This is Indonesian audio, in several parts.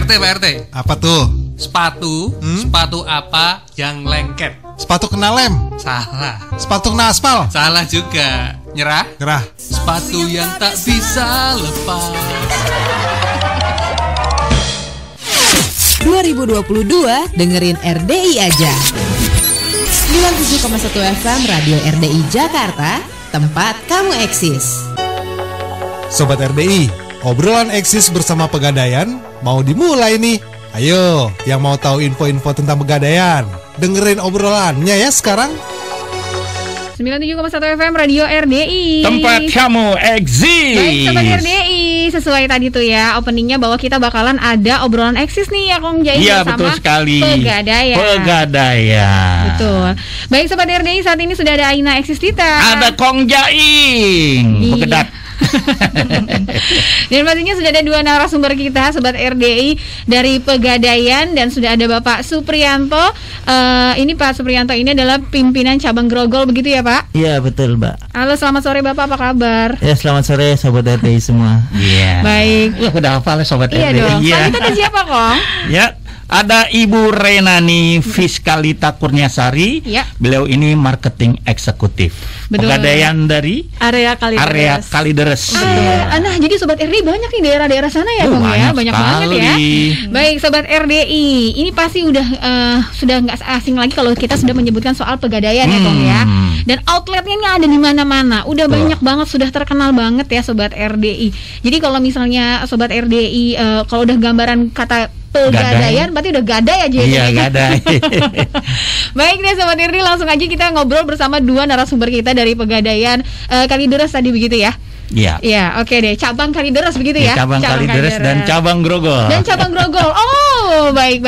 Pak RT. Apa tuh? Sepatu, sepatu apa yang lengket? Sepatu kena lem. Salah. Sepatu kena aspal. Salah juga. Nyerah? Gerah. Sepatu yang tak bisa lepas. 2022 dengerin RDI aja. 97,1 FM Radio RDI Jakarta, tempat kamu eksis. Sobat RDI, obrolan eksis bersama Pegadaian mau dimulai nih. Ayo, yang mau tahu info-info tentang Pegadaian, dengerin obrolannya ya sekarang. 97,1 FM Radio RDI, tempat kamu eksis. Baik Sobat RDI, sesuai tadi tuh ya openingnya bahwa kita bakalan ada obrolan eksis nih ya Kong Jain Iya, bersama betul sekali. Pegadaian. Betul. Baik Sobat RDI, saat ini sudah ada Aina eksis kita. Ada Kong Jaing, Pegedat. Dan pastinya sudah ada dua narasumber kita Sobat RDI dari Pegadaian, dan sudah ada Bapak Supriyanto. Ini Pak Supriyanto ini adalah pimpinan cabang Grogol, begitu ya Pak? Iya betul Mbak. Halo, selamat sore Bapak, apa kabar? Ya selamat sore Sobat RDI semua. Iya. Baik. Wah, udah hafal ya Sobat Iya RDI. dong. Iya. Pak, kita ada siapa Kong? Ya, ada Ibu Renani Fiskalita Kurniasari. Ya. Beliau ini marketing eksekutif. Betul. Pegadaian dari Area Kalideres. Iya. Nah, jadi Sobat RDI banyak nih daerah-daerah sana ya Kong ya, banyak banget ya. Baik Sobat RDI, ini pasti sudah nggak asing lagi kalau kita sudah menyebutkan soal Pegadaian ya Kong ya. Dan outletnya ini ada di mana-mana, udah banyak banget, sudah terkenal banget ya Sobat RDI. Jadi kalau misalnya Sobat RDI kalau udah gambaran kata Pegadaian berarti udah gadai aja. Iya, gadai. Baik deh Sobat RDI, langsung aja kita ngobrol bersama dua narasumber kita dari Pegadaian Kalideres tadi, begitu ya. Iya. Iya, oke deh. Cabang Kalideres begitu ya. Cabang Kalideres dan cabang Grogol. Oh, baik.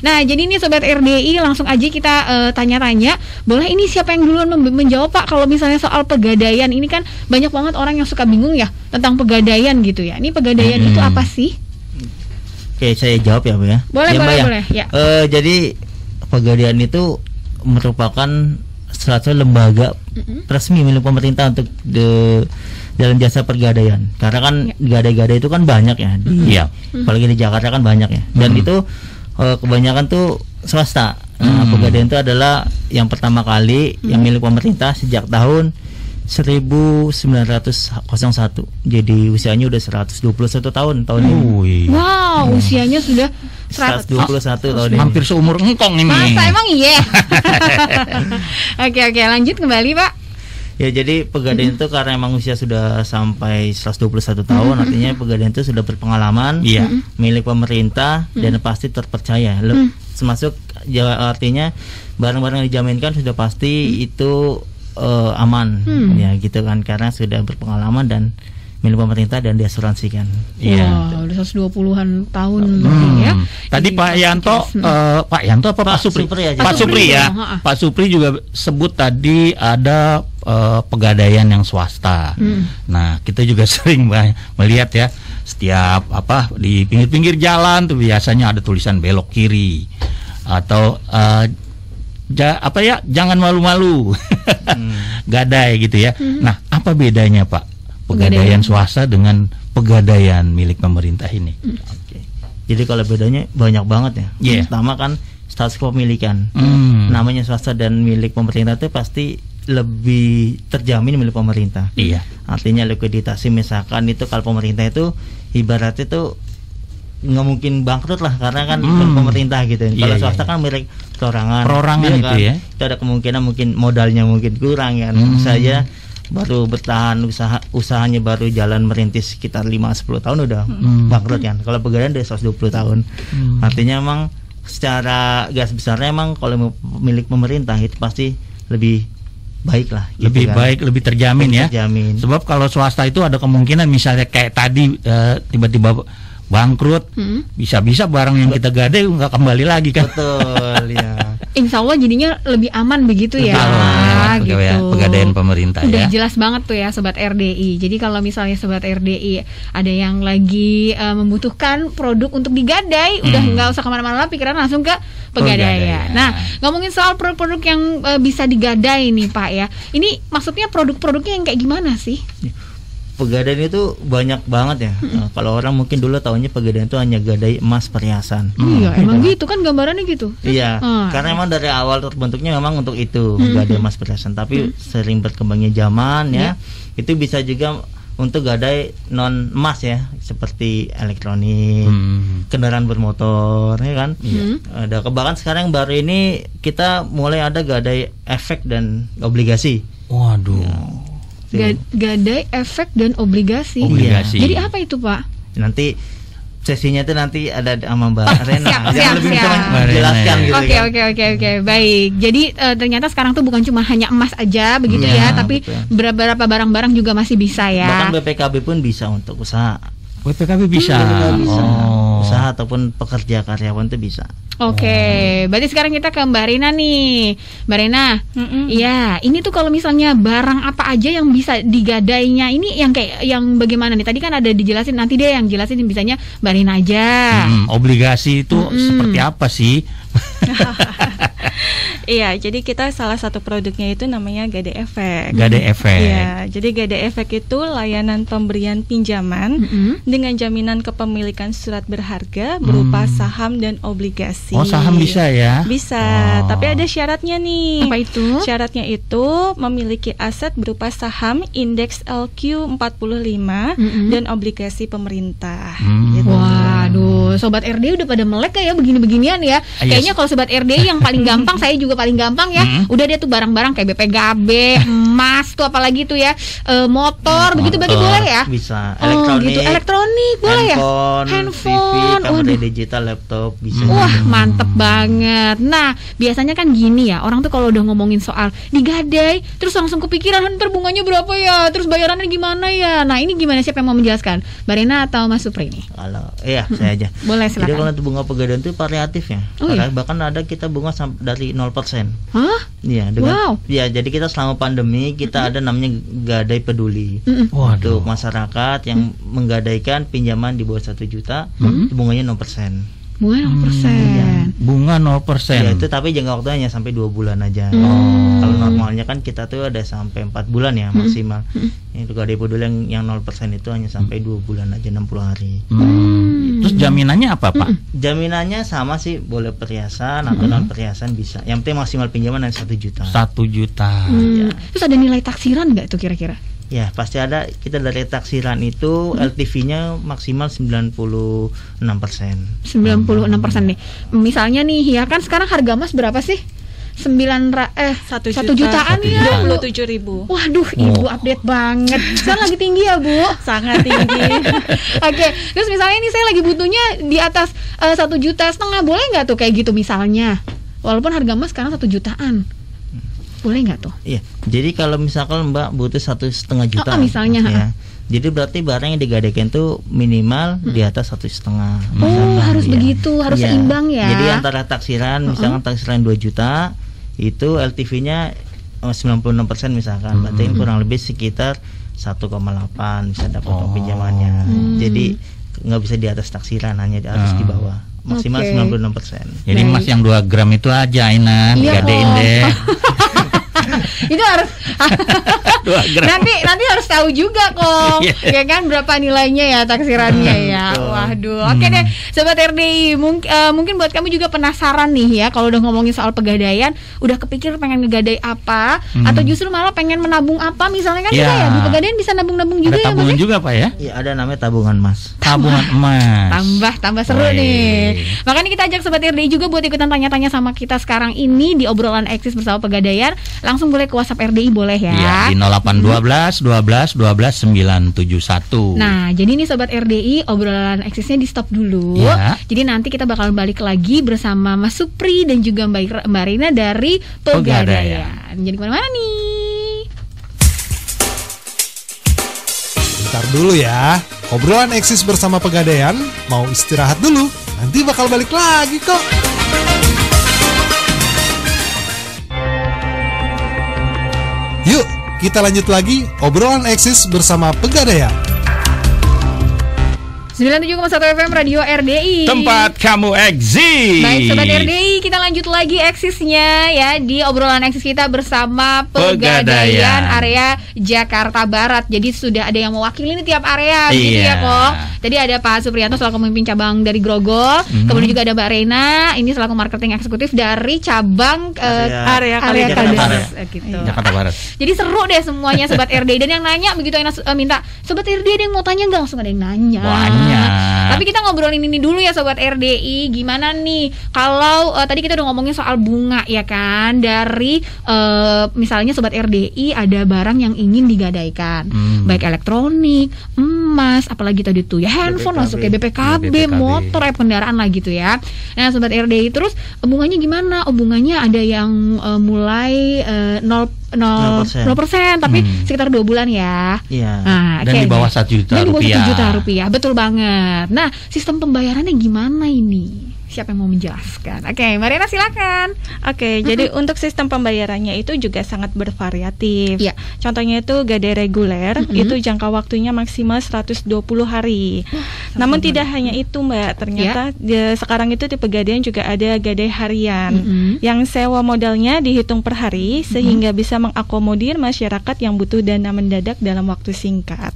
Nah, jadi ini Sobat RDI, langsung aja kita tanya-tanya. Boleh, ini siapa yang duluan menjawab Pak? Kalau misalnya soal Pegadaian, ini kan banyak banget orang yang suka bingung ya tentang Pegadaian gitu ya. Ini Pegadaian itu apa sih? Oke, saya jawab ya Bu ya. Boleh. Ya. Jadi Pegadaian itu merupakan salah satu lembaga resmi milik pemerintah untuk dalam jasa pergadaian. Karena kan gadai-gadai itu kan banyak ya. Iya. Apalagi di Jakarta kan banyak ya. Dan itu kebanyakan tuh swasta. Nah, Pegadaian itu adalah yang pertama kali yang milik pemerintah sejak tahun 1901. Jadi usianya udah 121 tahun ini. Wow, usianya sudah 121 tahun ini. Hampir seumur engkong ini. Masa emang iya? Oke, lanjut kembali Pak. Ya, jadi Pegadaian itu karena emang usia sudah sampai 121 tahun, artinya Pegadaian itu sudah berpengalaman, milik pemerintah, dan pasti terpercaya. Termasuk artinya barang-barang yang dijaminkan sudah pasti itu aman, ya gitu kan, karena sudah berpengalaman dan milik pemerintah dan diasuransikan. Iya. Wow, udah 120-an tahun ya. Tadi Pak Yanto, Pak Yanto apa Pak Supri? Pak Supri ya. Pak Supri juga sebut tadi ada Pegadaian yang swasta. Nah, kita juga sering melihat ya, setiap di pinggir-pinggir jalan tuh biasanya ada tulisan belok kiri atau jangan malu-malu. Gadai gitu ya. Nah, apa bedanya Pak Pegadaian swasta dengan Pegadaian milik pemerintah ini? Oke. Jadi kalau bedanya banyak banget ya. Pertama kan status kepemilikan. Namanya swasta dan milik pemerintah itu pasti lebih terjamin milik pemerintah. Iya. Artinya likuiditasi, misalkan itu kalau pemerintah itu ibaratnya itu nggak mungkin bangkrut lah, karena kan pemerintah gitu. Kalau swasta kan milik perorangan itu kan, ya. itu ada kemungkinan mungkin modalnya mungkin kurang ya. Saya baru bertahan usahanya baru jalan merintis sekitar 5-10 tahun udah bangkrut kan. Kalau Pegadaian udah 120 tahun. Artinya emang secara gas besarnya emang kalau milik pemerintah itu pasti lebih baik lah gitu, lebih kan. Baik, lebih terjamin ya. Sebab kalau swasta itu ada kemungkinan misalnya kayak tadi tiba-tiba bangkrut, bisa-bisa barang yang kita gadai nggak kembali lagi kan. Betul ya. Insya Allah jadinya lebih aman begitu ya. Gitu. Pegadaian pemerintah udah ya. Jelas banget tuh ya Sobat RDI. Jadi kalau misalnya Sobat RDI ada yang lagi membutuhkan produk untuk digadai, udah nggak usah kemana-mana, pikiran langsung ke Pegadaian. Nah, ngomongin soal produk-produk yang bisa digadai nih Pak ya. Ini maksudnya produk-produknya yang kayak gimana sih? Pegadaian itu banyak banget ya. Kalau orang mungkin dulu tahunya pegadaian itu hanya gadai emas perhiasan. Iya, emang gitu kan gambarannya gitu. Iya, karena emang dari awal terbentuknya memang untuk itu gadai emas perhiasan. Tapi sering berkembangnya zaman ya, itu bisa juga untuk gadai non emas ya, seperti elektronik, kendaraan bermotor, ya kan. Ada bahkan sekarang baru ini kita mulai ada gadai efek dan obligasi. Waduh. Gadai, efek dan obligasi. Jadi apa itu, Pak? Nanti sesinya itu nanti ada sama Mbak Rena yang lebih bisa menjelaskan gitu. Oke. Baik. Jadi ternyata sekarang tuh bukan cuma hanya emas aja begitu ya, tapi beberapa barang-barang juga masih bisa ya. Bahkan BPKB pun bisa untuk usaha. BPKB bisa. Usaha ataupun pekerja karyawan itu bisa. Oke, berarti sekarang kita ke Mbak Rena nih. Mbak Rena, iya, ini tuh kalau misalnya barang apa aja yang bisa digadainya, ini yang kayak yang bagaimana nih? Tadi kan ada dijelasin, nanti deh yang jelasin bisanya Mbak Rena aja. Obligasi itu seperti apa sih? Iya, jadi kita salah satu produknya itu namanya Gadai Efek. Gadai Efek. Iya, jadi Gadai Efek itu layanan pemberian pinjaman dengan jaminan kepemilikan surat berharga berupa saham dan obligasi. Oh, saham bisa ya? Bisa, tapi ada syaratnya nih. Apa itu? Syaratnya itu memiliki aset berupa saham indeks LQ45 dan obligasi pemerintah. Gitu. Waduh, Sobat RDI udah pada melek ya begini-beginian ya. Kayaknya kalau Sobat RDI yang paling gampang, saya juga paling gampang ya. Udah dia tuh barang-barang kayak BPKB, emas tuh apalagi tuh ya, motor begitu berarti boleh ya? Bisa. Elektronik boleh ya? Handphone, TV, kamera digital, laptop bisa. Wah, mantep banget. Nah, biasanya kan gini ya, orang tuh kalau udah ngomongin soal digadai, terus langsung kepikiran ntar bunganya berapa ya, terus bayarannya gimana ya. Nah, ini gimana, siapa yang mau menjelaskan? Mbak Rena atau Mas Supri nih? Kalau saya aja. Boleh, silakan. Jadi kalau untuk bunga pegadaian itu variatif ya. Bahkan ada kita bunga dari 0%. Hah? Iya, ya, jadi kita selama pandemi kita ada namanya Gadai Peduli. Untuk masyarakat yang menggadaikan pinjaman di bawah 1 juta, bunganya 0%. Bunga 0%. Bunga 0%. Ya itu, tapi jangka waktunya hanya sampai 2 bulan aja. Kalau normalnya kan kita tuh ada sampai 4 bulan ya maksimal. Itu Gadai Peduli yang 0% itu hanya sampai 2 bulan aja, 60 hari. Terus jaminannya apa, Pak? Jaminannya sama sih, boleh perhiasan atau non perhiasan bisa. Yang penting maksimal pinjaman hanya 1 juta. 1 juta. Terus ada nilai taksiran nggak tuh kira-kira? Ya pasti ada. Kita dari taksiran itu LTV-nya maksimal 96%. 96% nih. Misalnya nih ya kan sekarang harga emas berapa sih? 1 jutaan ya. 27.000. Waduh, Ibu update banget. Sekarang lagi tinggi ya, Bu? Sangat tinggi. Oke. Terus misalnya ini saya lagi butuhnya di atas 1,5 juta, boleh nggak tuh kayak gitu misalnya? Walaupun harga emas sekarang 1 jutaan. Boleh nggak tuh? Iya. Jadi kalau misalkan Mbak butuh 1,5 juta, misalnya, ya. Jadi berarti barang yang digadaikan itu minimal di atas 1,5. Harus begitu, harus seimbang ya. Jadi antara taksiran, misalkan taksiran 2 juta, itu LTV-nya 96% misalkan, berarti kurang lebih sekitar 1,8 bisa dapat pinjamannya. Jadi nggak bisa di atas taksiran, hanya harus di bawah. Maksimal 96%. Jadi emas yang 2 gram itu aja Ainan, gadein deh. Itu harus nanti harus tahu juga kok ya kan berapa nilainya ya taksirannya ya. Waduh. Oke deh Sobat RDI, mungkin buat kamu juga penasaran nih ya, kalau udah ngomongin soal pegadaian, udah kepikir pengen ngegadai apa atau justru malah pengen menabung apa misalnya kan, bisa ya di pegadaian bisa nabung-nabung juga ya, tabungan juga Pak ya? Iya, ada namanya tabungan emas. Tabungan emas. Tambah seru nih. Makanya kita ajak Sobat RDI juga buat ikutan tanya-tanya sama kita sekarang ini di obrolan eksis bersama Pegadaian. Langsung boleh ke WhatsApp RDI boleh ya. Iya, di 0812 12 12 971. Nah, jadi nih Sobat RDI, obrolan eksisnya di stop dulu. Ya. Jadi nanti kita bakal balik lagi bersama Mas Supri dan juga Mbak Rina dari Pegadaian. Jadi kemana-mana nih? Bentar dulu ya. Obrolan eksis bersama Pegadaian mau istirahat dulu. Nanti bakal balik lagi kok. Yuk, kita lanjut lagi obrolan eksis bersama Pegadaian. 97,1 FM Radio RDI. Tempat kamu eksis. Baik Sobat RDI, kita lanjut lagi eksisnya ya di obrolan eksis kita bersama Pegadaian area Jakarta Barat. Jadi sudah ada yang mewakili nih tiap area gitu ya kok. Tadi ada Pak Supriyanto selaku pemimpin cabang dari Grogol, kemudian juga ada Mbak Reina ini selaku marketing eksekutif dari cabang area Kalideres gitu. Jakarta Barat. Jadi seru deh semuanya Sobat RDI, dan yang nanya begitu yang minta Sobat RDI ada yang mau tanya nggak, langsung ada yang nanya. Tapi kita ngobrolin ini dulu ya Sobat RDI, gimana nih kalau tadi kita udah ngomongin soal bunga ya kan, dari misalnya Sobat RDI ada barang yang ingin digadaikan, baik elektronik, emas, apalagi tadi tuh ya handphone masuk ke BPKB, motor, kendaraan lah gitu ya. Nah Sobat RDI, terus bunganya gimana? Bunganya ada yang mulai 0% tapi sekitar 2 bulan ya. Nah, dan di bawah 1 juta dan rupiah. Di bawah 1 juta rupiah, betul banget. Nah, sistem pembayarannya gimana ini? Siapa yang mau menjelaskan? Oke, Mariana silakan. Oke, jadi untuk sistem pembayarannya itu juga sangat bervariatif. Ya. Contohnya itu gadai reguler, itu jangka waktunya maksimal 120 hari. Namun tidak hanya itu Mbak, ternyata sekarang itu di Pegadaian juga ada gadai harian yang sewa modalnya dihitung per hari sehingga bisa mengakomodir masyarakat yang butuh dana mendadak dalam waktu singkat.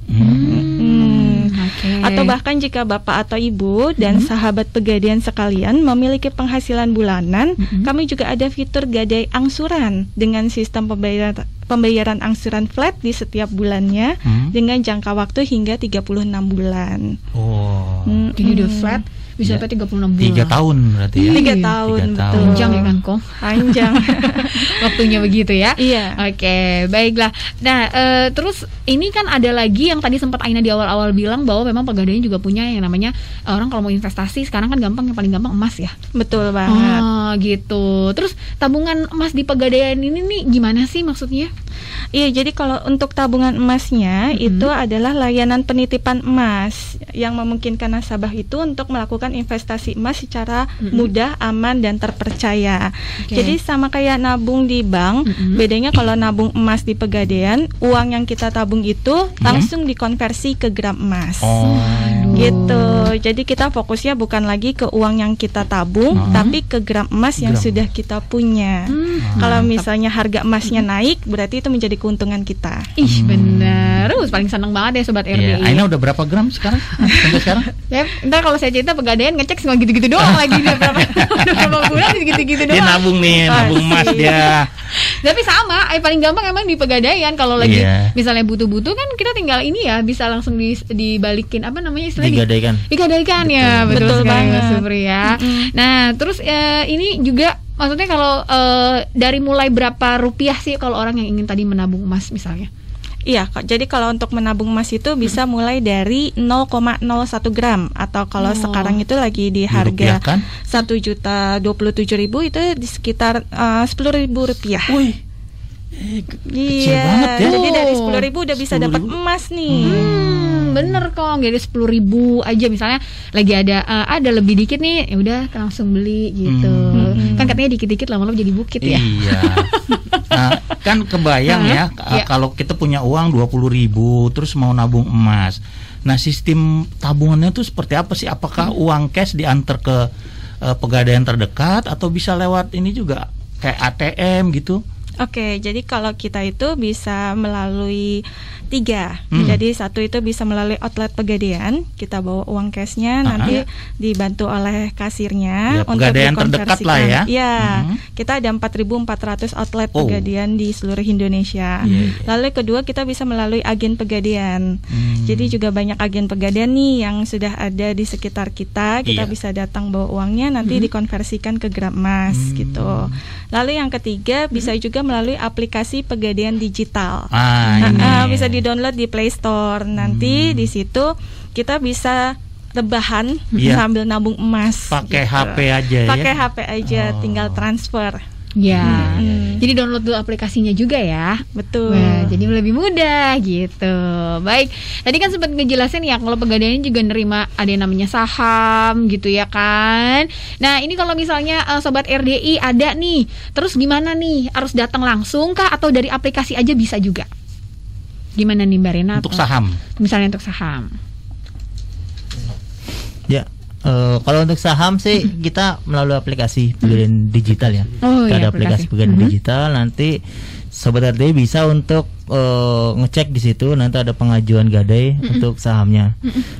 Atau bahkan jika Bapak atau Ibu dan sahabat Pegadaian sekalian memiliki penghasilan bulanan, kami juga ada fitur gadai angsuran dengan sistem pembayaran angsuran flat di setiap bulannya dengan jangka waktu hingga 36 bulan. Jadi udah flat bisa sampai 36 bulan. 3 tahun berarti ya. 3 tahun, betul. Panjang ya kan kok. Panjang. Waktunya begitu ya. Iya. Oke, baiklah. Nah, terus ini kan ada lagi yang tadi sempat Aina di awal-awal bilang bahwa memang Pegadaian juga punya yang namanya orang kalau mau investasi sekarang kan gampang, yang paling gampang emas ya. Betul banget. Gitu. Terus tabungan emas di Pegadaian ini nih gimana sih maksudnya? Iya, jadi kalau untuk tabungan emasnya itu adalah layanan penitipan emas yang memungkinkan nasabah itu untuk melakukan investasi emas secara mudah, aman, dan terpercaya. Jadi sama kayak nabung di bank, bedanya kalau nabung emas di Pegadaian, uang yang kita tabung itu langsung dikonversi ke gram emas. Gitu. Jadi kita fokusnya bukan lagi ke uang yang kita tabung, tapi ke gram emas yang sudah kita punya. Kalau misalnya harga emasnya naik, berarti itu menjadi keuntungan kita. Ih, benar. Paling seneng banget ya Sobat RDI. Aina udah berapa gram sekarang? Sampai sekarang? Ya, ntar kalau saya cerita Pegadaian ngecek semua gitu-gitu doang lagi dia berapa bulan gitu-gitu doang. Dia nabung nih, nabung emas dia. Tapi sama, paling gampang emang di Pegadaian kalau lagi misalnya butuh-butuh kan kita tinggal ini ya bisa langsung dibalikin apa namanya istilahnya? Digadaikan ya, betul banget Supri ya. Nah, terus ini juga maksudnya kalau dari mulai berapa rupiah sih kalau orang yang ingin tadi menabung emas misalnya? Iya, jadi kalau untuk menabung emas itu bisa mulai dari 0,01 gram atau kalau sekarang itu lagi di harga 1.027.000 itu di sekitar 10.000 rupiah. Kecil banget ya. Jadi dari 10.000 udah bisa dapat emas nih. Bener kok, jadi 10.000 aja misalnya lagi ada lebih dikit nih, ya udah langsung beli gitu. Kan katanya dikit-dikit lama-lama jadi bukit ya. Iya. Kan kebayang ya kalau kita punya uang 20.000 terus mau nabung emas. Nah, sistem tabungannya tuh seperti apa sih? Apakah uang cash diantar ke Pegadaian terdekat atau bisa lewat ini juga kayak ATM gitu? Oke, jadi kalau kita itu bisa melalui 3. Jadi satu itu bisa melalui outlet Pegadaian, kita bawa uang cashnya, nanti dibantu oleh kasirnya untuk terdekat lah ya. Iya, kita ada 4.400 outlet Pegadaian di seluruh Indonesia. Lalu kedua kita bisa melalui agen Pegadaian. Jadi juga banyak agen Pegadaian nih yang sudah ada di sekitar kita. Kita bisa datang bawa uangnya, nanti dikonversikan ke gram emas gitu. Lalu yang ketiga bisa juga melalui aplikasi Pegadaian digital. Bisa di-download di Play Store. Nanti di situ kita bisa rebahan sambil nabung emas. Pakai HP aja ya. Pakai HP aja, tinggal transfer. Ya, jadi download dulu aplikasinya juga ya. Betul. Nah, jadi lebih mudah gitu. Baik, tadi kan sempat ngejelasin ya kalau Pegadaian juga nerima ada yang namanya saham gitu ya kan. Nah, ini kalau misalnya Sobat RDI ada nih, terus gimana nih? Harus datang langsung kah atau dari aplikasi aja bisa juga? Gimana nih Mbak Rena? Untuk saham. Misalnya untuk saham. Ya. Kalau untuk saham sih kita melalui aplikasi Pegadaian Digital ya. Kita ada aplikasi Pegadaian Digital. Nanti Sobat RDI bisa untuk ngecek di situ, nanti ada pengajuan gadai untuk sahamnya.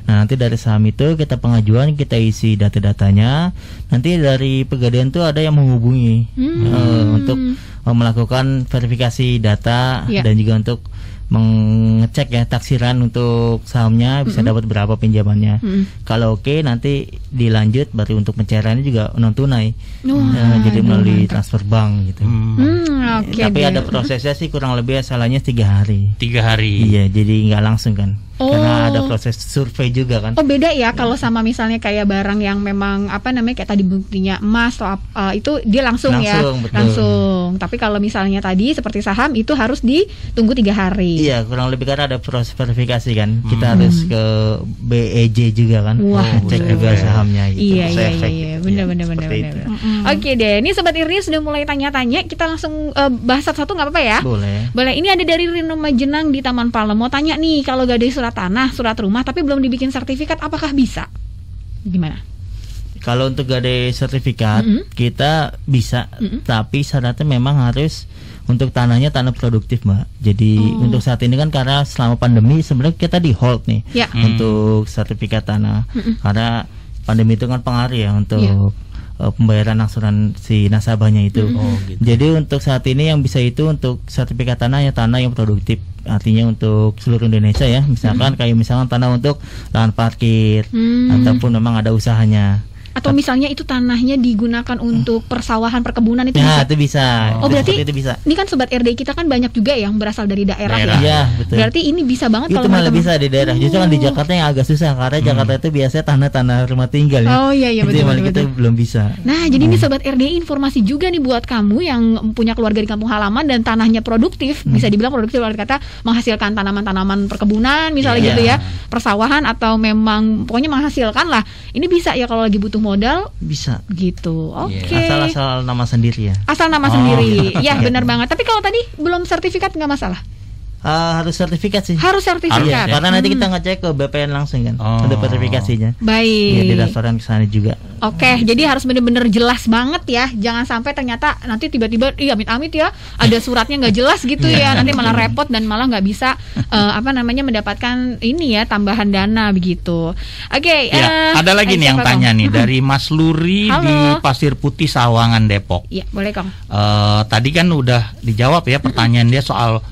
Nah, nanti dari saham itu kita pengajuan, kita isi data-datanya. Nanti dari Pegadaian tuh ada yang menghubungi untuk melakukan verifikasi data dan juga untuk mengecek ya taksiran untuk sahamnya bisa dapat berapa pinjamannya. Kalau oke, nanti dilanjut baru untuk pencairannya juga non tunai. Jadi melalui transfer bank gitu. Tapi ada prosesnya sih kurang lebih salahnya 3 hari. 3 hari. Iya, jadi nggak langsung kan. Karena ada proses survei juga kan. Oh, beda ya kalau sama misalnya kayak barang yang memang kayak tadi buktinya emas atau itu dia langsung ya. Betul. Langsung. Tapi kalau misalnya tadi seperti saham itu harus ditunggu 3 hari. Iya, kurang lebih karena ada proses verifikasi kan. Kita harus ke BEJ juga kan. Cek juga sahamnya gitu. Iya. Benar. Oke deh, ini Sobat Irni sudah mulai tanya-tanya. Kita langsung bahas satu-satu nggak apa-apa ya? Boleh. Ini ada dari Rino Majenang di Taman Palem. Mau tanya nih, kalau gadai surat tanah, surat rumah tapi belum dibikin sertifikat, apakah bisa? Gimana? Kalau untuk gadai sertifikat kita bisa, tapi syaratnya memang harus untuk tanahnya tanah produktif, Mbak. Jadi untuk saat ini kan karena selama pandemi sebenarnya kita di hold nih untuk sertifikat tanah. Karena pandemi itu kan pengaruh ya untuk pembayaran asuransi nasabahnya itu. Gitu. Jadi untuk saat ini yang bisa itu untuk sertifikat tanah yang produktif. Artinya untuk seluruh Indonesia ya. Misalkan kayak tanah untuk lahan parkir ataupun memang ada usahanya. Atau misalnya itu tanahnya digunakan untuk persawahan, perkebunan itu bisa? Itu bisa. Berarti itu bisa. Ini kan Sobat RDI kita kan banyak juga yang berasal dari daerah. Ya? Iya, betul. Berarti ini bisa banget itu kalau malah bisa di daerah. Justru kan di Jakarta yang agak susah karena Jakarta itu biasanya tanah rumah tinggal ya. Iya, betul. Kita belum bisa. Nah, jadi ini Sobat RDI informasi juga nih buat kamu yang punya keluarga di kampung halaman dan tanahnya produktif, bisa dibilang produktif kalau kata menghasilkan tanaman-tanaman perkebunan misalnya gitu ya, persawahan atau memang pokoknya menghasilkan lah. Ini bisa ya kalau lagi butuh modal. Bisa gitu. Oke. Asal nama sendiri ya. Asal nama sendiri. Ya, benar banget. Tapi kalau tadi belum sertifikat nggak masalah. Harus sertifikat sih. Harus sertifikat. Karena nanti kita ngecek ke BPN langsung kan. Ada verifikasinya. Baik. Ya, di restoran ke sana juga. Oke, jadi harus benar-benar jelas banget ya. Jangan sampai ternyata nanti tiba-tiba amit-amit ya ada suratnya nggak jelas gitu ya. Nanti malah repot dan malah nggak bisa mendapatkan ini ya tambahan dana begitu. Oke. Ada lagi nih yang tanya nih dari Mas Luri di Pasir Putih Sawangan Depok. Iya, boleh Kang. Tadi kan udah dijawab ya pertanyaan dia soal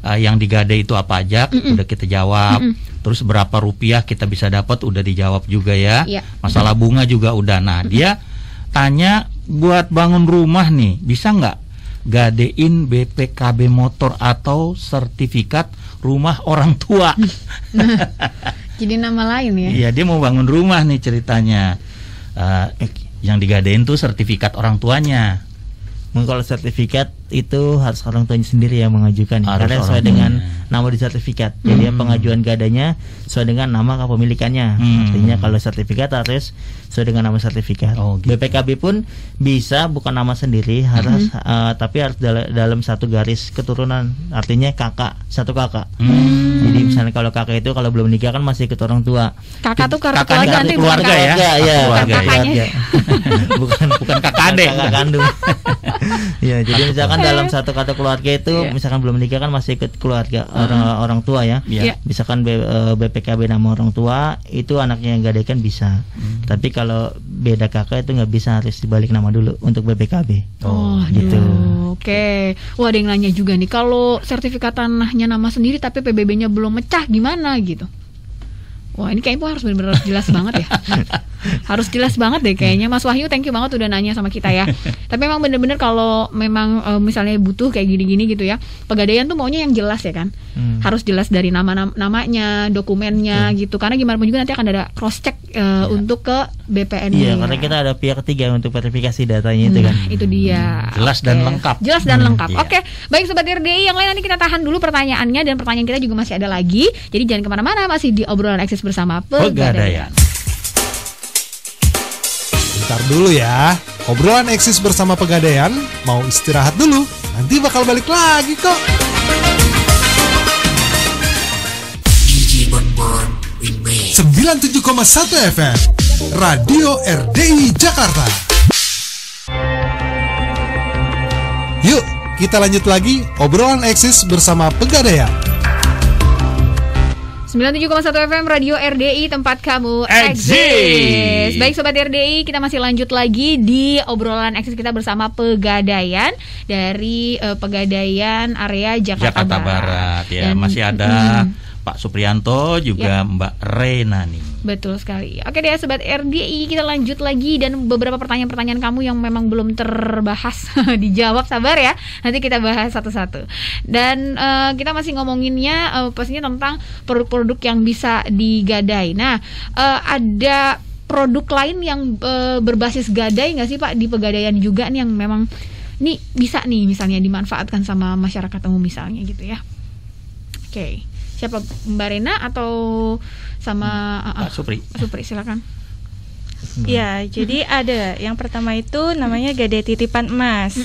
yang digadai itu apa aja, udah kita jawab. Terus berapa rupiah kita bisa dapat, udah dijawab juga ya. Masalah bunga juga udah. Nah, dia tanya buat bangun rumah nih, bisa nggak gadein BPKB motor atau sertifikat rumah orang tua? Jadi nama lain ya? Iya, dia mau bangun rumah nih ceritanya. Yang digadein tuh sertifikat orang tuanya. Kalau sertifikat itu harus orang tuanya sendiri yang mengajukan karena sesuai dengan nama di sertifikat. Jadi pengajuan gadanya sesuai dengan nama kepemilikannya. Artinya kalau sertifikat harus sesuai dengan nama sertifikat. Gitu. BPKB pun bisa bukan nama sendiri, harus tapi harus dalam satu garis keturunan. Artinya satu kakak. Jadi misalnya kalau kakak itu kalau belum nikah kan masih ikut orang tua. Kakak tuh kartu keluarga ya. Keluarga. bukan kakak adek, kakak kandung. Ya, jadi misalkan dalam satu kata keluarga itu misalkan belum menikah kan masih ikut keluarga orang tua ya. Misalkan BPKB nama orang tua itu anaknya yang gadaikan bisa. Tapi kalau beda kakak itu nggak bisa, harus dibalik nama dulu untuk BPKB. Gitu. Oke. Wah, ada yang nanya juga nih, kalau sertifikat tanahnya nama sendiri tapi PBB-nya belum mecah gimana gitu. Wah, ini kayaknya harus benar-benar jelas banget ya. Harus jelas banget deh kayaknya. Mas Wahyu, thank you banget udah nanya sama kita ya. Tapi memang benar-benar kalau memang misalnya butuh kayak gini-gini gitu ya, Pegadaian tuh maunya yang jelas ya kan. Harus jelas dari namanya, dokumennya gitu. Karena gimana pun juga nanti akan ada cross check untuk ke BPN. Iya, karena kita ada pihak ketiga untuk verifikasi datanya itu kan. Itu dia. Jelas dan lengkap. Jelas dan lengkap. Oke, baik Sobat RDI yang lain nanti kita tahan dulu pertanyaannya, dan pertanyaan kita juga masih ada lagi. Jadi jangan kemana-mana, masih di obrolan eksis bersama Pegadaian. Bentar dulu ya, obrolan eksis bersama Pegadaian mau istirahat dulu, nanti bakal balik lagi kok. 97,1 FM Radio RDI Jakarta. Yuk, kita lanjut lagi obrolan eksis bersama Pegadaian. 97,1 FM Radio RDI, tempat kamu eksis. Baik Sobat RDI, kita masih lanjut lagi di obrolan eksis kita bersama Pegadaian dari Pegadaian area Jakarta Barat. Ya. Dan, masih ada Pak Suprianto juga Mbak Rena nih. Betul sekali. Oke deh Sobat RDI, kita lanjut lagi dan beberapa pertanyaan-pertanyaan kamu yang memang belum terbahas dijawab, sabar ya. Nanti kita bahas satu-satu. Dan kita masih ngomonginnya pastinya tentang produk-produk yang bisa digadai. Nah, ada produk lain yang berbasis gadai nggak sih Pak di Pegadaian juga nih yang memang nih bisa nih misalnya dimanfaatkan sama masyarakat umum misalnya gitu ya. Oke. Siapa, Mbak Rena atau sama Pak Supri? Pak Supri, silakan. Ya, jadi ada yang pertama itu namanya gadai titipan emas.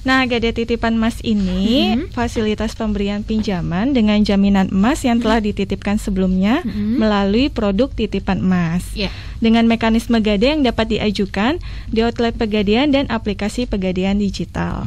Nah, gadai titipan emas ini fasilitas pemberian pinjaman dengan jaminan emas yang telah dititipkan sebelumnya melalui produk titipan emas. Dengan mekanisme gadai yang dapat diajukan di outlet Pegadaian dan aplikasi Pegadaian digital.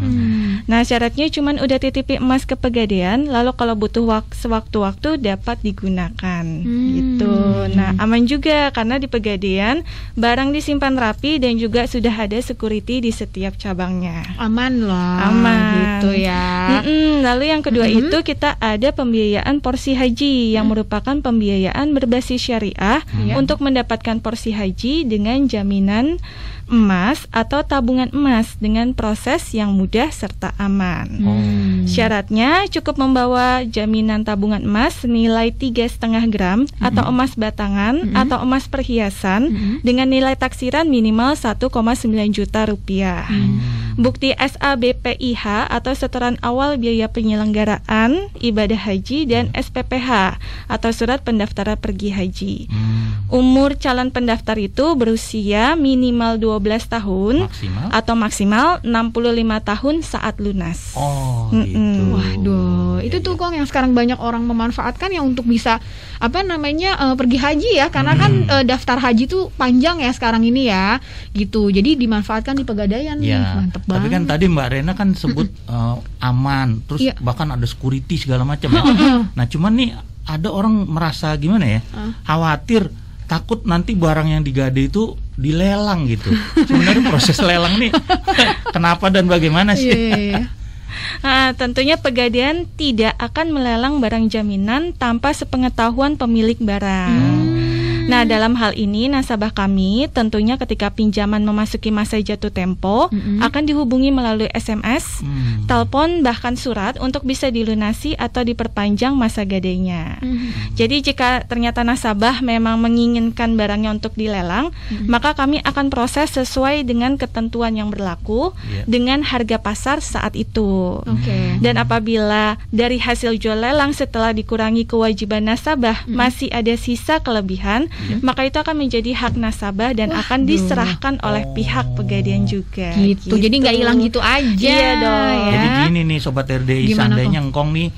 Nah, syaratnya cuma udah titipi emas ke Pegadaian, lalu kalau butuh sewaktu-waktu dapat digunakan gitu. Nah, aman juga karena di Pegadaian barang disimpan rapi dan juga sudah ada security di setiap cabangnya. Aman lah. Aman gitu ya. Lalu yang kedua itu kita ada pembiayaan porsi haji yang merupakan pembiayaan berbasis syariah untuk mendapatkan porsi haji dengan jaminan emas atau tabungan emas dengan proses yang mudah serta aman. Syaratnya cukup membawa jaminan tabungan emas senilai 3,5 gram atau emas batangan atau emas perhiasan dengan nilai taksiran minimal 1,9 juta rupiah. Bukti SABPIH atau setoran awal biaya penyelenggaraan ibadah haji dan SPPH atau surat pendaftaran pergi haji. Umur calon pendaftar itu berusia minimal 12 tahun atau maksimal 65 tahun saat lunas. Gitu. Waduh, itu tuh Kong yang sekarang banyak orang memanfaatkan yang untuk bisa pergi haji ya, karena kan daftar haji tuh panjang ya sekarang ini ya, gitu. Jadi dimanfaatkan di Pegadaian nih, mantep banget. Tapi kan tadi Mbak Rena kan sebut aman, terus bahkan ada security segala macam ya. Nah, cuman nih ada orang merasa gimana ya? Khawatir, takut nanti barang yang digadai itu dilelang gitu. Sebenarnya proses lelang nih kenapa dan bagaimana sih? Tentunya Pegadaian tidak akan melelang barang jaminan tanpa sepengetahuan pemilik barang. Nah, dalam hal ini nasabah kami tentunya ketika pinjaman memasuki masa jatuh tempo akan dihubungi melalui SMS, telepon bahkan surat untuk bisa dilunasi atau diperpanjang masa gadainya. Jadi jika ternyata nasabah memang menginginkan barangnya untuk dilelang, maka kami akan proses sesuai dengan ketentuan yang berlaku dengan harga pasar saat itu. Dan apabila dari hasil jual lelang setelah dikurangi kewajiban nasabah masih ada sisa kelebihan, maka itu akan menjadi hak nasabah dan akan diserahkan oleh pihak Pegadaian juga. Gitu. Jadi nggak hilang gitu aja. Iya dong. Ya. Jadi gini nih Sobat RDI, seandainya engkong nih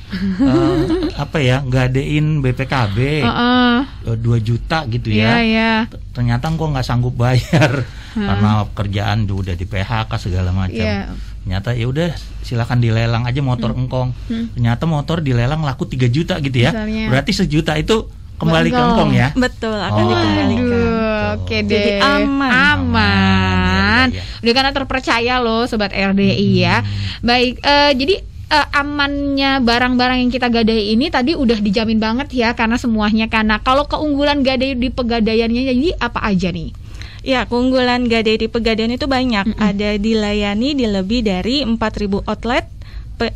gadein BPKB 2 juta gitu ya. Ternyata engkong nggak sanggup bayar karena kerjaan udah di PHK segala macam. Ternyata ya udah silakan dilelang aja motor engkong. Ternyata motor dilelang laku 3 juta gitu ya. Misalnya. Berarti 1 juta itu kembali ke engkong ya. Betul, akan dikembalikan. Oke deh. Jadi aman. Udah karena terpercaya loh Sobat RDI ya. Baik, jadi amannya barang-barang yang kita gadai ini tadi udah dijamin banget ya karena semuanya. Karena kalau keunggulan gadai di Pegadaiannya jadi apa aja nih? Ya, keunggulan gadai di Pegadaian itu banyak. Ada dilayani di lebih dari 4.000 outlet,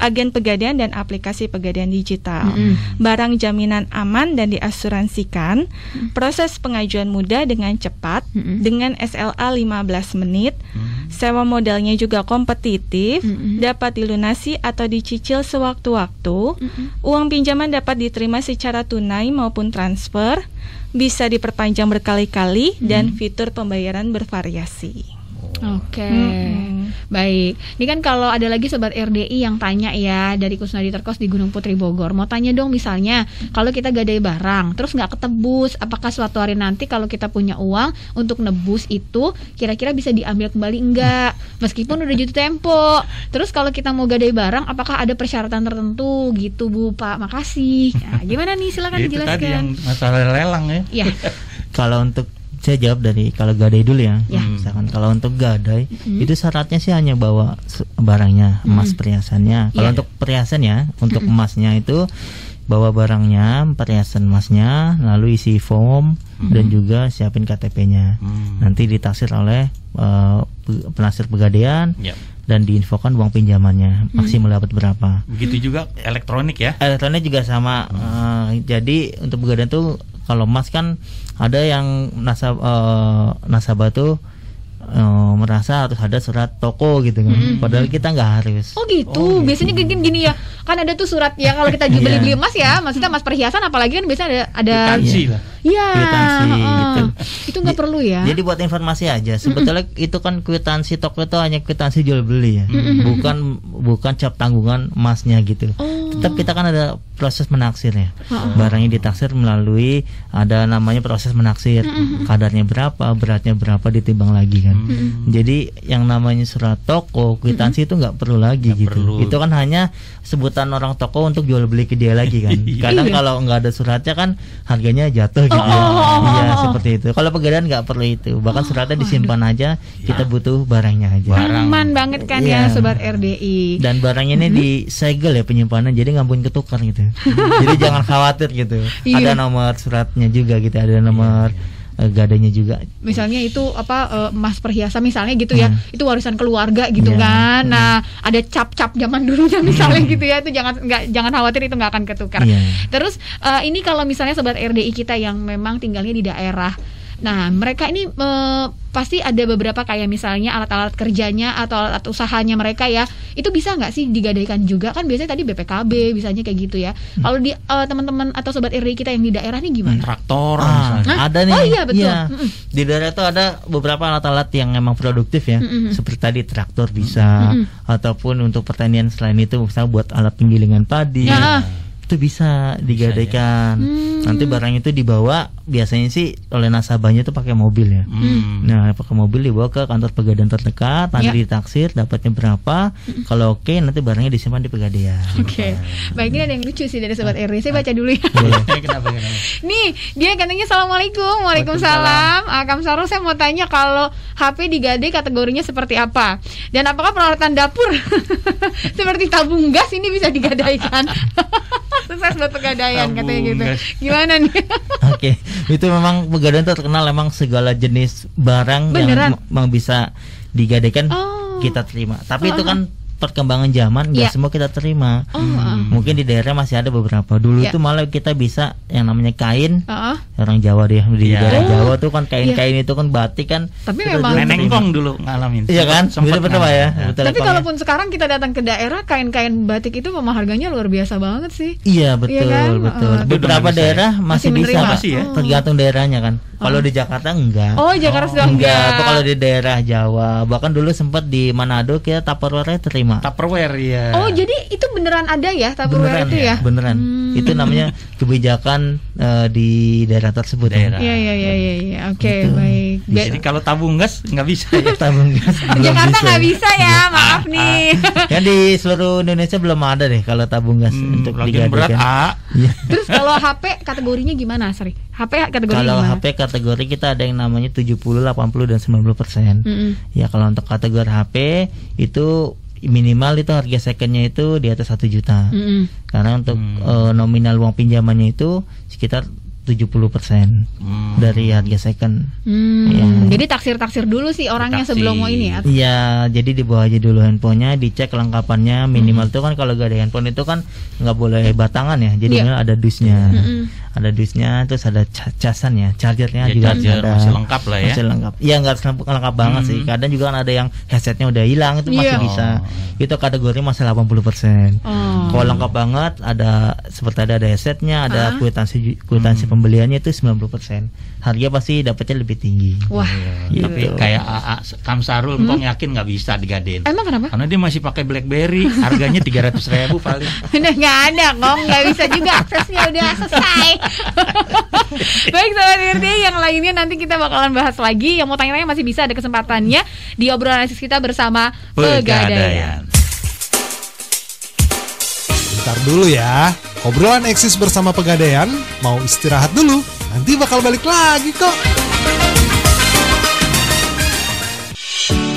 agen Pegadaian dan aplikasi Pegadaian digital. Barang jaminan aman dan diasuransikan. Proses pengajuan mudah dengan cepat dengan SLA 15 menit. Sewa modalnya juga kompetitif, dapat dilunasi atau dicicil sewaktu-waktu. Uang pinjaman dapat diterima secara tunai maupun transfer. Bisa diperpanjang berkali-kali dan fitur pembayaran bervariasi. Baik, ini kan kalau ada lagi sobat RDI yang tanya ya, dari Kusnadi Terkos di Gunung Putri Bogor, mau tanya dong, misalnya kalau kita gadai barang terus nggak ketebus, apakah suatu hari nanti kalau kita punya uang untuk nebus itu kira-kira bisa diambil kembali enggak, meskipun udah jatuh tempo? Terus kalau kita mau gadai barang, apakah ada persyaratan tertentu gitu Bu Pak? Makasih. Nah, gimana nih, silakan Itu dijelaskan. tadi yang masalah lelang ya. Ya. Kalau untuk saya jawab dari kalau gadai dulu ya. Misalkan kalau untuk gadai itu syaratnya sih hanya bawa barangnya, emas perhiasannya. Kalau untuk perhiasan ya, untuk emasnya itu bawa barangnya, perhiasan emasnya, lalu isi form dan juga siapin KTP-nya. Nanti ditaksir oleh penasir pegadaian dan diinfokan uang pinjamannya maksimal dapat berapa. Begitu juga elektronik ya. Elektronik juga sama. Jadi untuk pegadaian tuh kalau emas kan ada yang nasabah tuh merasa harus ada surat toko gitu kan. Padahal kita nggak harus. Oh gitu. Biasanya gini ya. Kan ada tuh surat ya kalau kita beli emas ya, maksudnya emas perhiasan, apalagi kan biasanya ada kwitansi lah. Iya. Kwitansi gitu. Itu nggak perlu ya. Jadi buat informasi aja, sebetulnya itu kan kwitansi toko itu hanya kwitansi jual beli ya. Bukan cap tanggungan emasnya gitu. Tetap kita kan ada proses menaksir ya. Barangnya ditaksir melalui ada namanya proses menaksir. Kadarnya berapa, beratnya berapa ditimbang lagi kan. Jadi yang namanya surat toko, kwitansi itu nggak perlu lagi gitu. Itu kan hanya sebutan orang toko untuk jual beli ke dia lagi kan. Kadang kalau nggak ada suratnya kan harganya jatuh gitu. Iya seperti itu. Kalau pegadaian nggak perlu itu. Bahkan suratnya disimpan aja. Kita butuh barangnya aja. Aman banget kan ya sobat RDI. Dan barangnya ini disegel ya penyimpanan. Jadi nggak mungkin ketukar gitu. Jadi jangan khawatir gitu. Ada nomor suratnya juga gitu. Ada nomor gadainya juga. Misalnya itu emas perhiasan misalnya gitu ya, itu warisan keluarga gitu kan. Nah, ada cap-cap zaman dulunya misalnya gitu ya, itu jangan khawatir, itu nggak akan ketukar. Terus ini kalau misalnya sobat RDI kita yang memang tinggalnya di daerah, nah mereka ini pasti ada beberapa kayak misalnya alat-alat kerjanya atau alat usahanya mereka ya, itu bisa nggak sih digadaikan juga? Kan biasanya tadi BPKB bisanya kayak gitu ya. Kalau di teman-teman atau sobat RDI kita yang di daerah nih gimana? Traktor ada nih. Oh iya betul. Di daerah itu ada beberapa alat-alat yang memang produktif ya. Seperti tadi traktor bisa, ataupun untuk pertanian selain itu misalnya buat alat penggilingan padi. Itu bisa digadaikan. Nanti barang itu dibawa biasanya sih oleh nasabahnya itu pakai mobil ya. Nah, pakai mobil dibawa ke kantor pegadaian terdekat, nanti ditaksir dapatnya berapa. Kalau oke, nanti barangnya disimpan di pegadaian. Baik, ini ada yang lucu sih dari sobat RDI. Saya baca dulu ya. Kenapa? Nih, dia katanya assalamualaikum. Waalaikumsalam. Kang Sarul, saya mau tanya kalau HP digadai kategorinya seperti apa? Dan apakah peralatan dapur seperti tabung gas ini bisa digadaikan? Sukses buat pegadaian katanya gitu. Gimana nih? Oke, itu memang pegadaian terkenal memang segala jenis barang yang memang bisa digadaikan kita terima. Tapi itu kan perkembangan zaman, nggak semua kita terima. Mungkin di daerah masih ada beberapa. Dulu tuh malah kita bisa yang namanya kain. Orang Jawa deh, di daerah Jawa tuh kan kain-kain itu kan batik kan. Tapi memang Nenengkong dulu ngalamin. Iya kan? Betul ya. Tapi kalaupun sekarang kita datang ke daerah, kain-kain batik itu memang harganya luar biasa banget sih. Iya betul. Beberapa daerah masih bisa, tergantung daerahnya kan. Kalau di Jakarta enggak. Oh, Jakarta sudah enggak. Kalau di daerah Jawa, bahkan dulu sempat di Manado kita Tupperware terima. Tupperware ya. Oh, jadi itu beneran ada ya Tupperware itu ya? Beneran. Itu namanya kebijakan di daerah tersebut. Iya. Oke, baik. Jadi kalau tabung gas nggak bisa ya. Tabung gas. Jakarta nggak bisa ya, maaf nih. Yang di seluruh Indonesia belum ada deh kalau tabung gas untuk digadaikan. Berat Terus kalau HP kategorinya gimana, Sri? HP kategori kalau gimana? HP kategori kita ada yang namanya 70, 80 dan 90%. Ya kalau untuk kategori HP itu minimal itu harga secondnya itu di atas 1 juta. Karena untuk nominal uang pinjamannya itu sekitar 70% dari harga second. Jadi taksir dulu sih orangnya sebelum mau ini ya. Iya, jadi dibawa aja dulu handphonenya, dicek kelengkapannya. Minimal tuh kan kalau gak ada handphone itu kan nggak boleh batangan ya. Jadi ada dusnya, ada dusnya, terus ada casan ya, chargernya juga ada. Masih lengkap lah ya. Masih lengkap. Iya nggak lengkap banget sih. Kadang juga kan ada yang headsetnya udah hilang, itu masih bisa. Itu kategori masih 80%. Kalau lengkap banget ada seperti ada headsetnya, ada kwitansi pembeliannya itu 90%. Harga pasti dapatnya lebih tinggi. Wah, Tapi kayak Kamsarul, Engkong yakin nggak bisa digadein. Emang kenapa? Karena dia masih pakai BlackBerry, harganya 300.000 paling. Udah nggak ada, Kong, nggak bisa juga, aksesnya udah selesai. Baik Sobat RDI, yang lainnya nanti kita bakalan bahas lagi. Yang mau tanya-tanya masih bisa, ada kesempatannya di obrolan eksis kita bersama Pegadaian. Bentar dulu ya, obrolan eksis bersama Pegadaian mau istirahat dulu, nanti bakal balik lagi kok.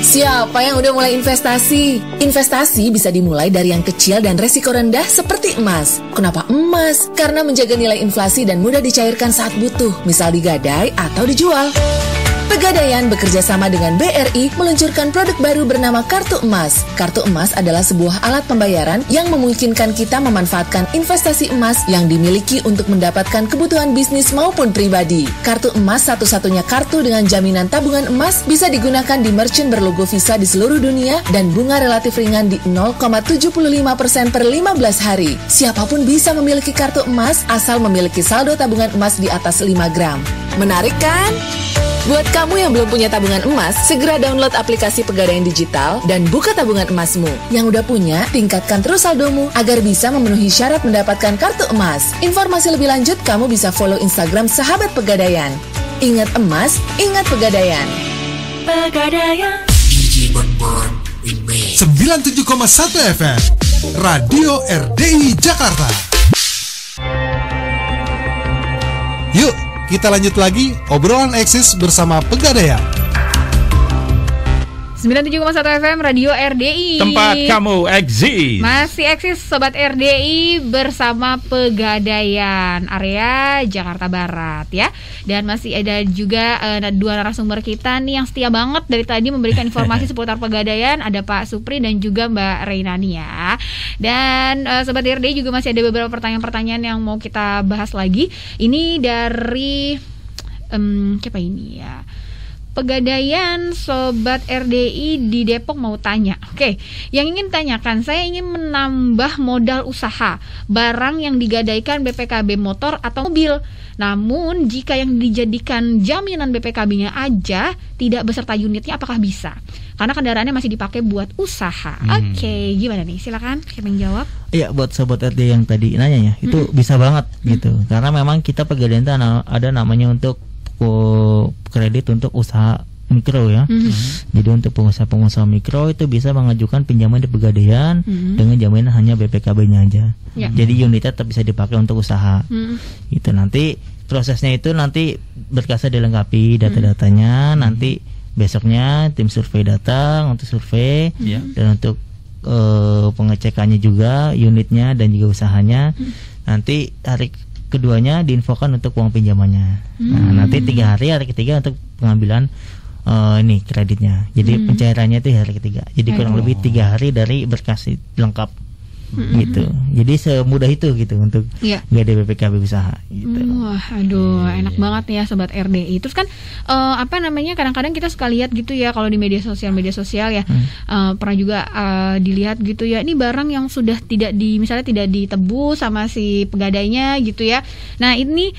Siapa yang udah mulai investasi? Investasi bisa dimulai dari yang kecil dan resiko rendah seperti emas. Kenapa emas? Karena menjaga nilai inflasi dan mudah dicairkan saat butuh, misal digadai atau dijual. Pegadaian bekerja sama dengan BRI meluncurkan produk baru bernama Kartu Emas. Kartu Emas adalah sebuah alat pembayaran yang memungkinkan kita memanfaatkan investasi emas yang dimiliki untuk mendapatkan kebutuhan bisnis maupun pribadi. Kartu Emas satu-satunya kartu dengan jaminan tabungan emas, bisa digunakan di merchant berlogo Visa di seluruh dunia dan bunga relatif ringan di 0,75% per 15 hari. Siapapun bisa memiliki kartu emas asal memiliki saldo tabungan emas di atas 5 gram. Menarik kan? Buat kamu yang belum punya tabungan emas, segera download aplikasi Pegadaian Digital dan buka tabungan emasmu. Yang udah punya, tingkatkan terus saldomu agar bisa memenuhi syarat mendapatkan kartu emas. Informasi lebih lanjut kamu bisa follow Instagram Sahabat Pegadaian. Ingat emas, ingat Pegadaian. Pegadaian 97,1 FM Radio RDI Jakarta. Yuk, kita lanjut lagi obrolan eksis bersama Pegadaian. 97,1 FM Radio RDI, tempat kamu eksis. Masih eksis Sobat RDI bersama Pegadaian area Jakarta Barat ya. Dan masih ada juga dua narasumber kita nih yang setia banget dari tadi memberikan informasi seputar Pegadaian. Ada Pak Supri dan juga Mbak Reynani ya. Dan Sobat RDI juga masih ada beberapa pertanyaan-pertanyaan yang mau kita bahas lagi. Ini dari siapa ini ya? Pegadaian Sobat RDI di Depok mau tanya. Oke, yang ingin tanyakan, saya ingin menambah modal usaha barang yang digadaikan BPKB motor atau mobil. Namun jika yang dijadikan jaminan BPKB-nya aja tidak beserta unitnya, apakah bisa? Karena kendaraannya masih dipakai buat usaha. Oke, gimana nih? Silakan, siapa yang jawab? Iya, buat Sobat RDI yang tadi nanya ya, itu bisa banget gitu. Karena memang kita Pegadaian itu ada namanya untuk kredit untuk usaha mikro ya. Jadi untuk pengusaha-pengusaha mikro itu bisa mengajukan pinjaman di Pegadaian dengan jaminan hanya BPKB-nya aja. Jadi unitnya tetap bisa dipakai untuk usaha. Itu nanti prosesnya itu nanti berkasnya dilengkapi data-datanya. Nanti besoknya tim survei datang untuk survei dan untuk pengecekannya juga unitnya dan juga usahanya. Nanti hari keduanya diinfokan untuk uang pinjamannya. Nah, nanti 3 hari ketiga untuk pengambilan ini kreditnya. Jadi pencairannya itu hari ketiga. Jadi kurang lebih 3 hari dari berkas lengkap gitu. Jadi semudah itu gitu untuk gade BPKB usaha gitu. Wah, aduh, enak banget ya Sobat RDI. Terus kan kadang-kadang kita suka lihat gitu ya kalau di media sosial ya. Pernah juga dilihat gitu ya. Ini barang yang sudah misalnya tidak ditebus sama si pegadainya gitu ya. Nah, ini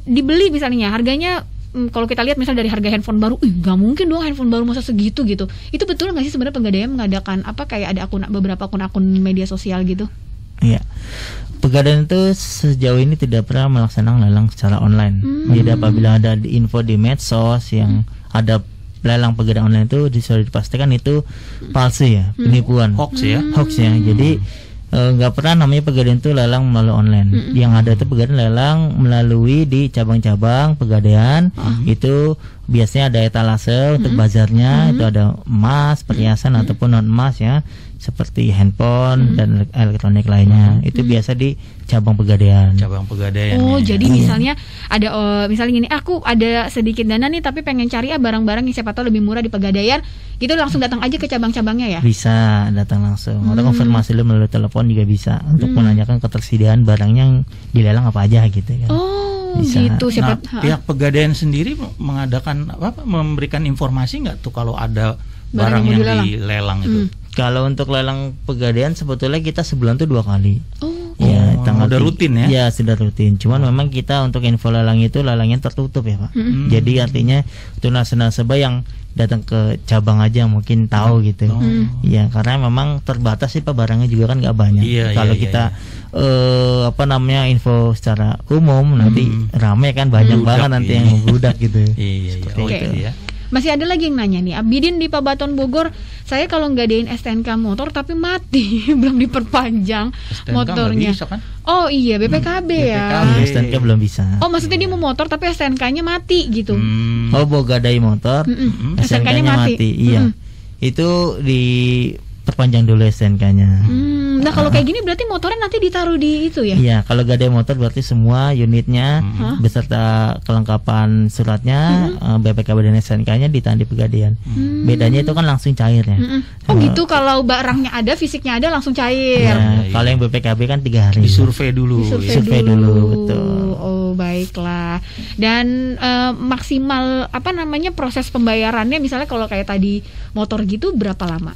dibeli misalnya harganya kalau kita lihat misal dari harga handphone baru, nggak mungkin dong handphone baru masa segitu gitu. Itu betul nggak sih sebenarnya Pegadaian mengadakan kayak ada beberapa akun media sosial gitu? Iya, Pegadaian itu sejauh ini tidak pernah melaksanakan lelang secara online. Jadi apabila ada info di medsos yang ada lelang Pegadaian online itu sudah dipastikan itu palsu ya, penipuan, hoax ya. Jadi nggak pernah namanya Pegadaian itu lelang melalui online. Yang ada itu Pegadaian lelang melalui di cabang-cabang Pegadaian. Itu biasanya ada etalase untuk bazarnya. Itu ada emas, perhiasan ataupun non emas ya, seperti handphone dan elektronik lainnya. Itu biasa di cabang Pegadaian. Oh, jadi misalnya ada misalnya gini, aku ada sedikit dana nih tapi pengen cari barang-barang yang siapa tahu lebih murah di Pegadaian. Gitu langsung datang aja ke cabang-cabangnya ya? Bisa datang langsung. Atau konfirmasi lu melalui telepon juga bisa untuk menanyakan ketersediaan barangnya yang dilelang apa aja gitu ya. Oh, bisa. Gitu. Pihak Pegadaian sendiri mengadakan memberikan informasi nggak tuh kalau ada barang yang dilelang itu? Kalau untuk lelang Pegadaian sebetulnya kita sebulan tuh 2 kali. Ya, tanggal udah rutin ya? Ya sudah rutin. Cuman memang kita untuk info lelang itu lelangnya tertutup ya Pak. Jadi artinya itu nasabah yang datang ke cabang aja mungkin tahu gitu. Ya karena memang terbatas sih Pak, barangnya juga kan nggak banyak. Kalau kita info secara umum nanti rame kan, banyak banget nanti yang membludak gitu. Seperti itu. Masih ada lagi yang nanya nih, Abidin di Pabaton Bogor, saya kalau ngadain STNK motor tapi mati, belum diperpanjang STNK motornya. Bisa, kan? Oh iya, BPKB ya. STNK belum bisa. Oh maksudnya dia mau motor tapi STNK-nya mati gitu. Oh mau gadai motor, STNK-nya mati. Iya. Itu diperpanjang dulu STNK-nya. Nah kalau kayak gini berarti motornya nanti ditaruh di itu ya? Iya, kalau gadai motor berarti semua unitnya beserta kelengkapan suratnya, BPKB dan STNK-nya ditahan di Pegadaian. Bedanya itu kan langsung cair ya. Oh gitu, kalau barangnya ada, fisiknya ada langsung cair. Ya, kalau yang BPKB kan 3 hari. Disurvei dulu. Disurvei dulu, betul. Oh baiklah. Dan maksimal proses pembayarannya misalnya kalau kayak tadi motor gitu berapa lama?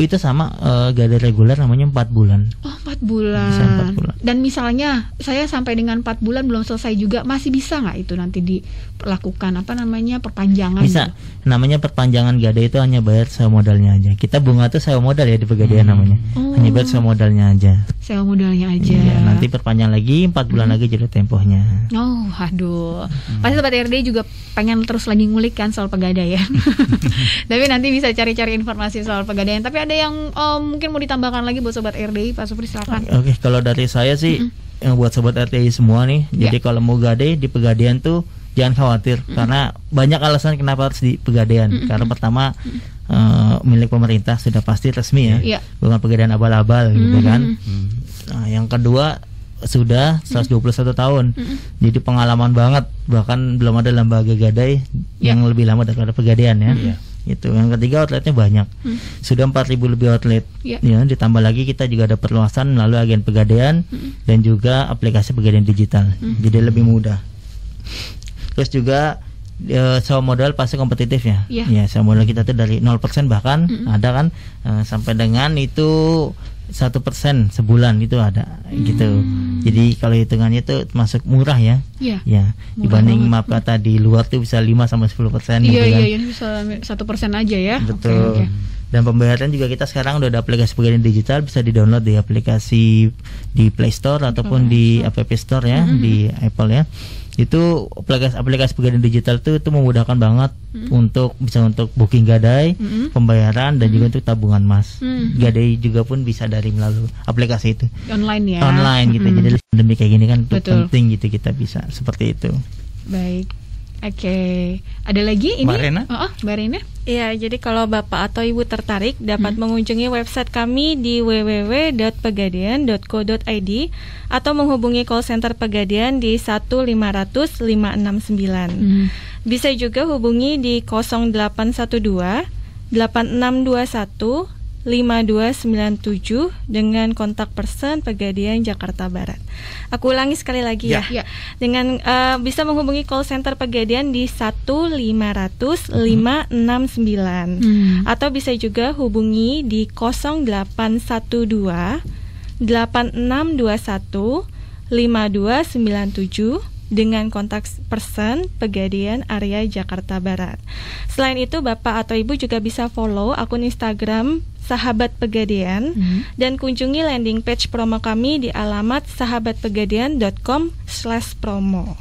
Itu sama gadai reguler namanya 4 bulan. Oh 4 bulan. Bisa 4 bulan. Dan misalnya saya sampai dengan 4 bulan belum selesai juga, masih bisa nggak itu nanti dilakukan perpanjangan? Bisa. Namanya perpanjangan gadai itu hanya bayar sewa modalnya aja. Kita bunga tuh sewa modal ya di Pegadaian namanya. Hanya bayar sewa modalnya aja. Sewa modalnya aja. Iya, nanti perpanjang lagi 4 bulan lagi jatuh tempohnya. Oh, aduh. Pasti Sobat RDI juga pengen terus lagi ngulik kan soal Pegadaian. Tapi nanti bisa cari-cari informasi soal Pegadaian. Tapi ada yang mungkin mau ditambahkan lagi buat Sobat RDI, Pak Supri silakan. Oke, kalau dari saya sih yang buat Sobat RDI semua nih. Jadi kalau mau gadai di Pegadaian tuh jangan khawatir karena banyak alasan kenapa harus di Pegadaian. Karena pertama milik pemerintah sudah pasti resmi ya. Bukan Pegadaian abal-abal gitu kan. Nah, yang kedua sudah 121 tahun. Jadi pengalaman banget, bahkan belum ada lembaga gadai yang lebih lama daripada Pegadaian ya. Itu yang ketiga, outletnya banyak. Sudah 4.000 lebih outlet. Ya, ditambah lagi kita juga ada perluasan melalui agen Pegadaian dan juga aplikasi Pegadaian digital. Jadi lebih mudah. Terus juga sewa modal pasti kompetitif ya. Ya, sewa modal kita tuh dari 0% bahkan ada kan sampai dengan itu 1% sebulan itu ada gitu. Jadi kalau hitungannya itu masuk murah ya. Ya, dibanding maaf kata di luar tuh bisa 5-10% gitu kan. Iya, bisa 1% aja ya. Betul. Dan pembayaran juga kita sekarang udah ada aplikasi Pegadaian digital, bisa di-download di aplikasi di Play Store ataupun di App Store ya, di Apple ya. Itu aplikasi Pegadaian digital itu memudahkan banget untuk booking gadai, pembayaran dan juga untuk tabungan emas. Gadai juga pun bisa melalui aplikasi itu. Online ya. Online gitu. Jadi pandemi kayak gini kan penting gitu kita bisa seperti itu. Baik. Oke. Ada lagi ini? Mbak Rena? Mbak Rena? Iya, jadi kalau Bapak atau Ibu tertarik dapat mengunjungi website kami di www.pegadaian.co.id atau menghubungi call center Pegadaian di 1-500-569. Bisa juga hubungi di 0812 8621 5297 dengan kontak person Pegadaian Jakarta Barat. Aku ulangi sekali lagi ya. Dengan bisa menghubungi call center Pegadaian di 1-500-569 atau bisa juga hubungi di 0812 8621 5297 dengan kontak person Pegadaian area Jakarta Barat. Selain itu, Bapak atau Ibu juga bisa follow akun Instagram Sahabat Pegadaian dan kunjungi landing page promo kami di alamat sahabatpegadaian.com/promo.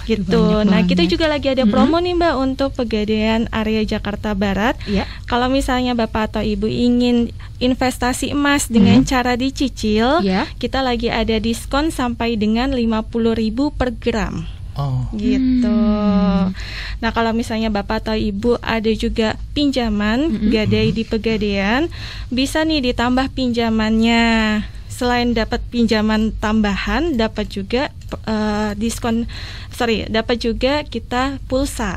Gitu. Nah, kita juga lagi ada promo nih Mbak untuk Pegadaian area Jakarta Barat. Kalau misalnya Bapak atau Ibu ingin investasi emas dengan cara dicicil, kita lagi ada diskon sampai dengan 50.000 per gram. Gitu. Nah, kalau misalnya Bapak atau Ibu ada juga pinjaman gadai di Pegadaian, bisa nih ditambah pinjamannya. Selain dapat pinjaman tambahan, dapat juga dapat juga kita pulsa.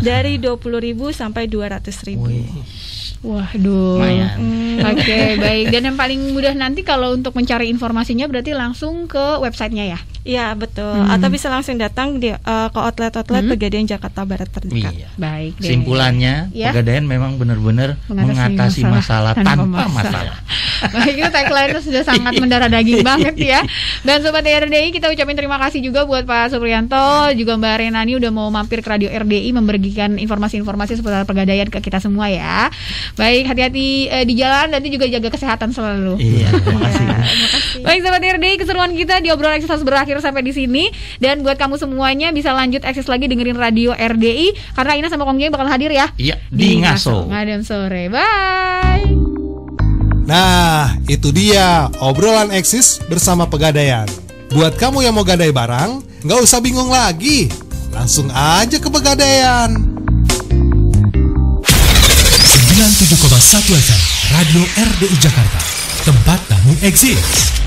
Dari 20.000 sampai 200.000. Waduh. Oke, baik. Dan yang paling mudah nanti kalau untuk mencari informasinya berarti langsung ke websitenya ya. Iya betul. Atau bisa langsung datang ke outlet-outlet Pegadaian Jakarta Barat terdekat. Iya. Baik. Simpulannya, Pegadaian memang benar-benar mengatasi masalah tanpa masalah. Baik, itu tagline sudah sangat mendarah daging banget ya. Dan Sobat RDI, kita ucapin terima kasih juga buat Pak Supriyanto, juga Mbak Renani udah mau mampir ke Radio RDI membagikan informasi-informasi seputar Pegadaian ke kita semua ya. Baik, hati-hati di jalan, nanti juga jaga kesehatan selalu. Iya, terima kasih. Baik Sobat RDI, keseruan kita di obrolan Eksis harus berakhir sampai di sini. Dan buat kamu semuanya bisa lanjut Eksis lagi dengerin Radio RDI karena Ina sama Kong Jeng bakal hadir ya. Iya, di Ngaso. Ngadem sore. Bye. Nah, itu dia obrolan Eksis bersama Pegadaian. Buat kamu yang mau gadai barang, nggak usah bingung lagi. Langsung aja ke Pegadaian. 97,1 FM Radio RDI Jakarta. Tempat kamu eksis.